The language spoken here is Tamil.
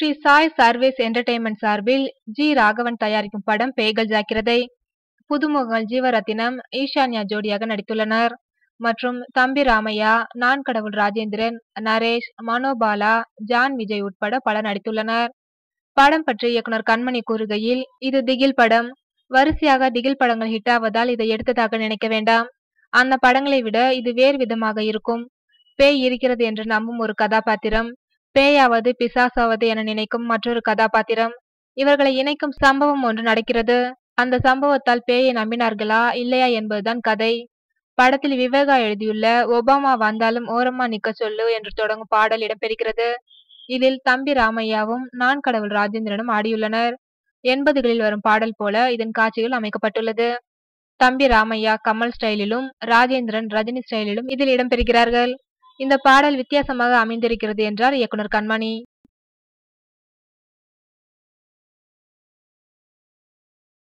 ஸ்ரீ சாய் சர்வீஸ் என்டர்டெயின்மெண்ட் சார்பில் ஜி ராகவன் தயாரிக்கும் படம் பேய்கள் ஜாக்கிரதை. புதுமுகங்கள் ஜீவரத்தினம், ஈஷான்யா ஜோடியாக நடித்துள்ளனர். மற்றும் தம்பி ராமையா, நான் கடவுள் ராஜேந்திரன், நரேஷ், மனோபாலா, ஜான் விஜய் உட்பட பலர் நடித்துள்ளனர். படம் பற்றி இயக்குனர் கண்மணி கூறுகையில், இது திகில் படம். வரிசையாக திகில் படங்கள் ஹிட் ஆவதால் இதை எடுத்ததாக நினைக்க வேண்டாம். அந்த படங்களை விட இது வேறு விதமாக இருக்கும். பேய் இருக்கிறது என்று நம்பும் ஒரு கதாபாத்திரம், பேயாவது பிசாசாவது என நினைக்கும் மற்றொரு கதாபாத்திரம். இவர்களை இணைக்கும் சம்பவம் ஒன்று நடக்கிறது. அந்த சம்பவத்தால் பேயை நம்பினார்களா இல்லையா என்பதுதான் கதை. படத்தில் விவேகா எழுதியுள்ள ஒபாமா வந்தாலும் ஓரமா நிக்க சொல்லு என்று தொடங்கும் பாடல் இடம்பெறுகிறது. இதில் தம்பி ராமையாவும் நான் கடவுள் ராஜேந்திரனும் ஆடியுள்ளனர். 80களில் வரும் பாடல் போல இதன் காட்சிகள் அமைக்கப்பட்டுள்ளது. தம்பி ராமையா கமல் ஸ்டைலிலும், ராஜேந்திரன் ரஜினி ஸ்டைலிலும் இதில் இடம்பெறுகிறார்கள். இந்த பாடல் வித்தியாசமாக அமைந்திருக்கிறது என்றார் இயக்குனர் கண்மணி.